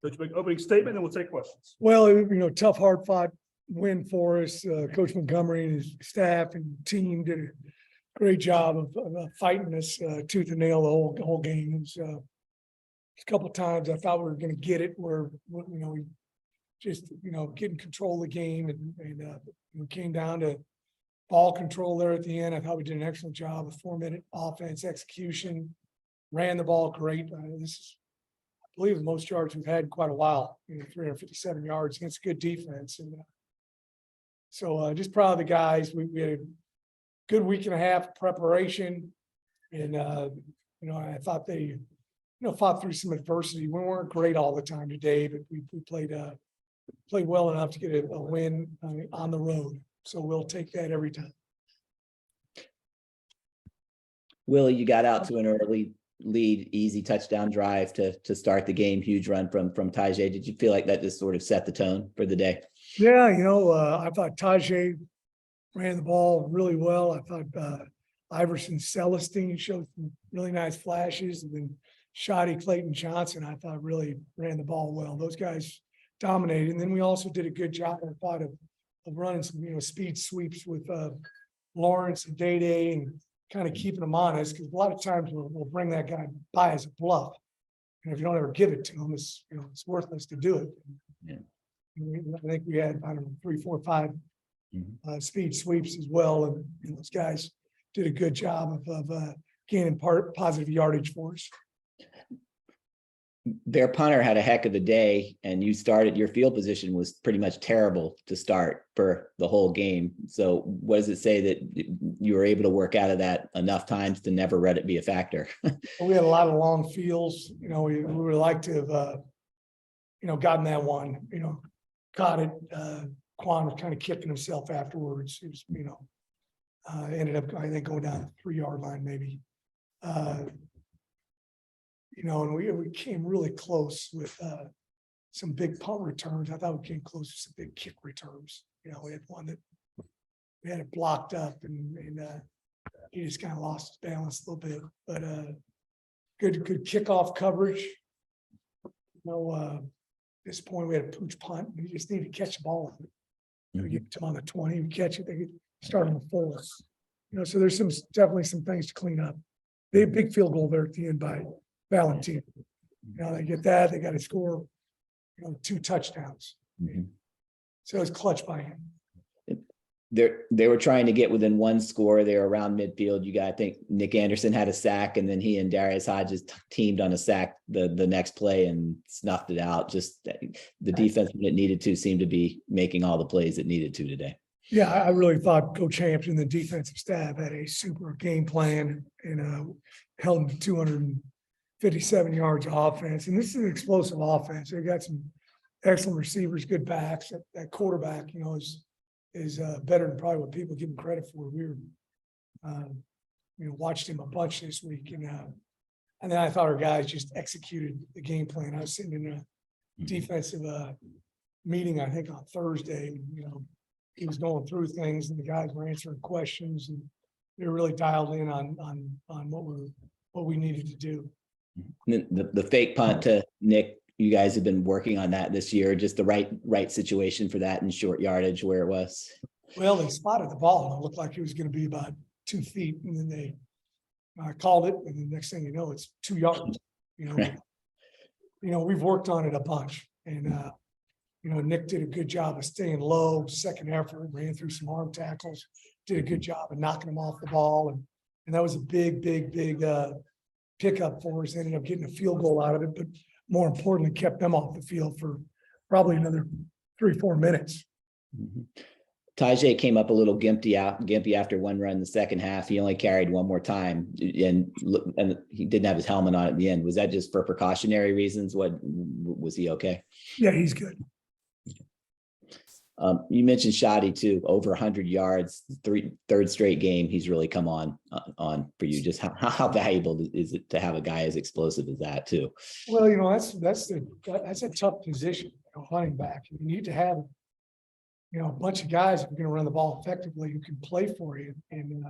Coach, make opening statement, and we'll take questions. Well, tough, hard fought win for us. Coach Montgomery and his staff and team did a great job of fighting us tooth and nail the whole game. It was, a couple of times I thought we were going to get it where, we just, getting control of the game and we came down to ball control there at the end. I thought we did an excellent job of 4-minute offense execution, ran the ball great. This is, I believe, the most yards we've had in quite a while, 357 yards against a good defense. And so just proud of the guys. We had a good week and a half of preparation. And, I thought they, fought through some adversity. We weren't great all the time today, but we played well enough to get a win on the road. So we'll take that every time. Willie, you got out to an early lead, easy touchdown drive to start the game, huge run from Tajay. Did you feel like that just sort of set the tone for the day? Yeah, I thought Tajay ran the ball really well. I thought Iverson Celestine showed some really nice flashes, and then Shoddy Clayton Johnson, I thought, really ran the ball well. Those guys dominated. And then we also did a good job, I thought, of running some, speed sweeps with Lawrence and Day and kind of keeping them honest, because a lot of times we'll bring that guy by as a bluff. And if you don't ever give it to him, it's worthless to do it. Yeah. I think we had, 3, 4, 5 speed sweeps as well. And those guys did a good job of gaining positive yardage for us. Their punter had a heck of a day, and you started, your field position was pretty much terrible to start for the whole game. So what does it say that you were able to work out of that enough times to never let it be a factor? We had a lot of long fields. We would like to have, gotten that one, caught it. Quan was kind of kicking himself afterwards. It was, ended up, I think, going down the 3-yard line, maybe. And we came really close with some big punt returns. I thought we came close to some big kick returns. We had one that we had it blocked up, and he just kind of lost his balance a little bit. But good kickoff coverage. At this point we had a pooch punt. We just needed to catch the ball. We get to on the 20, we catch it, they could start on the 4. So there's definitely some things to clean up. They had a big field goal there at the end by Valentine. They get that, they got to score, 2 touchdowns. So it's clutch by him. They were trying to get within 1 score. They were around midfield. You got, I think Nick Anderson had a sack, and then he and Darius Hodges teamed on a sack the next play and snuffed it out. Just the defense when it needed to seemed to be making all the plays it needed to today. Yeah, I really thought Coach Hampton and the defensive staff had a super game plan and held them to 257 yards of offense. And this is an explosive offense. They got some excellent receivers, good backs. That quarterback, is better than probably what people give him credit for. We were, watched him a bunch this week, and then I thought our guys just executed the game plan. I was sitting in a defensive meeting, I think, on Thursday. He was going through things, and the guys were answering questions, and they were really dialed in on what we needed to do. The fake punt to Nick, you guys have been working on that this year, just the right situation for that in short yardage where it was. Well, they spotted the ball, and it looked like it was going to be about 2 feet, and then they called it, and the next thing you know, it's 2 yards. We've worked on it a bunch, and Nick did a good job of staying low. Second effort, ran through some arm tackles, did a good job of knocking them off the ball, and that was a big pickup for us. Ended up getting a field goal out of it, but more importantly, kept them off the field for probably another 3-4 minutes. Tajay came up a little gimpy after one run in the second half. He only carried one more time, and he didn't have his helmet on at the end. Was that just for precautionary reasons? Was he okay? Yeah, he's good. You mentioned Shoddy too, over 100 yards, third straight game. He's really come on for you. Just how valuable is it to have a guy as explosive as that too? Well, that's a tough position, running back. You need to have, a bunch of guys who are going to run the ball effectively who can play for you. And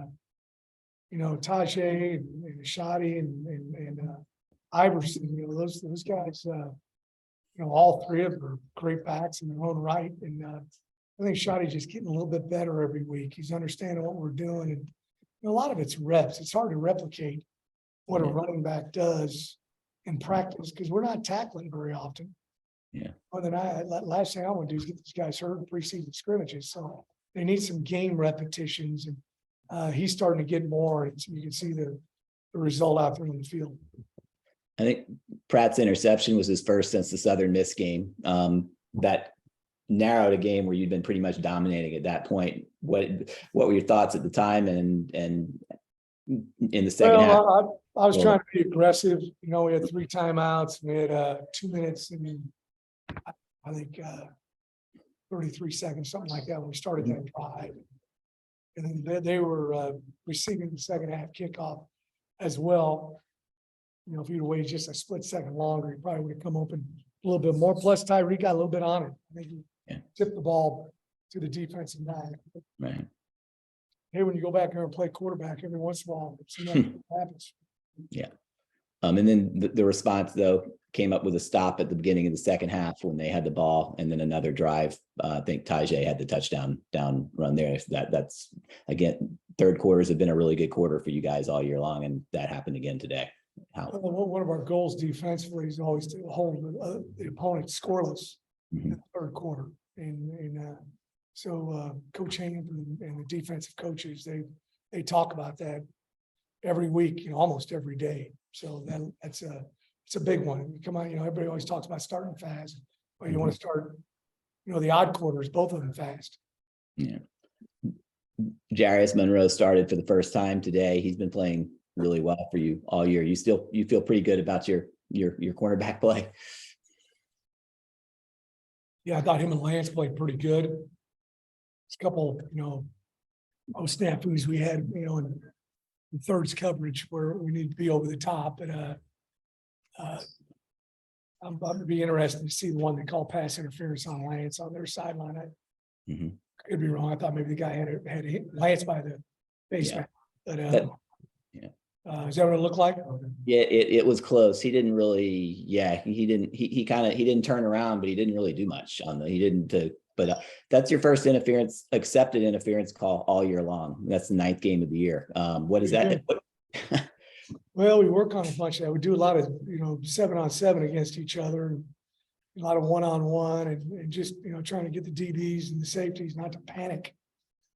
Tajay and Shoddy and Iverson, those guys all three of them are great backs in their own right. And I think Shotty's just getting a little bit better every week. He's understanding what we're doing. And a lot of it's reps. It's hard to replicate what a running back does in practice because we're not tackling very often. Yeah. More than last thing I want to do is get these guys hurt in preseason scrimmages. So they need some game repetitions, and he's starting to get more. And you can see the result out there on the field. I think Pratt's interception was his first since the Southern Miss game. That narrowed a game where you'd been pretty much dominating at that point. What were your thoughts at the time and in the second half? I was trying to be aggressive. We had 3 timeouts. We had 2 minutes and I think 33 seconds, something like that, when we started that drive. And then they were receiving the second half kickoff as well. If you'd waited just a split second longer, he probably would have come open a little bit more. Plus, Tyreek got a little bit on it. I think he tipped the ball to the defensive back. Right. Hey, when you go back there and play quarterback, every once in a while, something happens. Yeah. And then the response, though, came up with a stop at the beginning of the second half when they had the ball, and then another drive. I think Tajay had the touchdown down run there. That's again, third quarters have been a really good quarter for you guys all year long, and that happened again today. One of our goals defensively is always to hold the opponent scoreless in the third quarter, and so Coach Haynes and the defensive coaches they talk about that every week, almost every day. So it's a big one. You come out, everybody always talks about starting fast, but you want to start, the odd quarters, both of them fast. Yeah. Jarius Monroe started for the first time today. He's been playing really well for you all year. You feel pretty good about your cornerback play? Yeah, I thought him and Lance played pretty good. It's a couple, snafus we had, in thirds coverage where we need to be over the top. But I'm going to be interested to see the one they call pass interference on Lance on their sideline. I could be wrong. I thought maybe the guy had hit Lance by the basement. Yeah. But is that what it looked like? Yeah, it was close. He didn't really. Yeah, he didn't. He didn't turn around, but he didn't really do much on the. He didn't. But that's your first accepted interference call all year long. That's the 9th game of the year. What is that? Well, we work on a bunch of that. We do a lot of 7-on-7 against each other, and a lot of 1-on-1, and just trying to get the DBs and the safeties not to panic,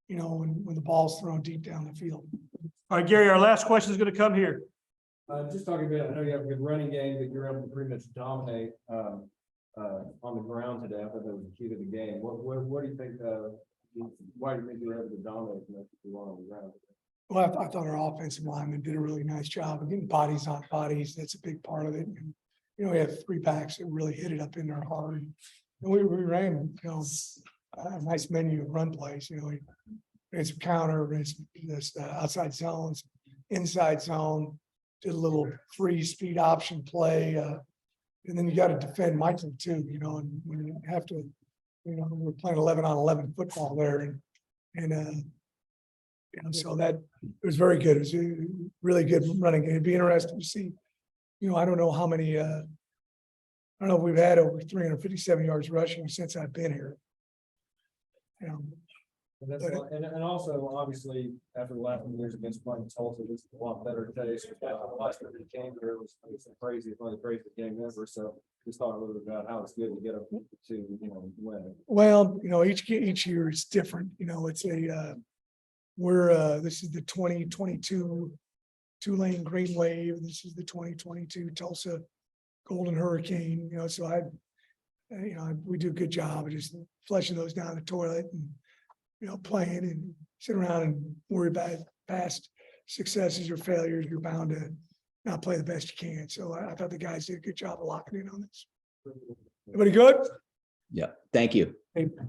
when the ball's thrown deep down the field. All right, Gary, our last question is going to come here. Just talking about, I know you have a good running game, but you're able to pretty much dominate on the ground today. I thought that was the key to the game. What do you think? Why do you think you were able to dominate as much as you want on the ground? Well, I thought our offensive linemen did a really nice job of getting bodies on bodies. That's a big part of it. And, we have 3 backs that really hit it up in their heart. And we ran, a nice menu of run plays. We ran some counter, ran some outside zones, inside zone, did a little free speed option play. And then you got to defend Michael too, and when you have to, we're playing 11-on-11 football there. And so that it was very good. It was a really good running game. It'd be interesting to see, I don't know how many, I don't know if we've had over 357 yards rushing since I've been here. And also, obviously, after the last few years against playing Tulsa, this is a lot better taste. Last time he came here, it was crazy. It's one of the craziest games ever. So just talk a little bit about how it's good to get up to, win. Well, each year is different. It's this is the 2022 Tulane Green Wave. This is the 2022 Tulsa Golden Hurricane. So we do a good job of just flushing those down the toilet and playing and sit around and worry about past successes or failures. You're bound to not play the best you can. So I thought the guys did a good job of locking in on this. Everybody good? Yeah. Thank you. Hey.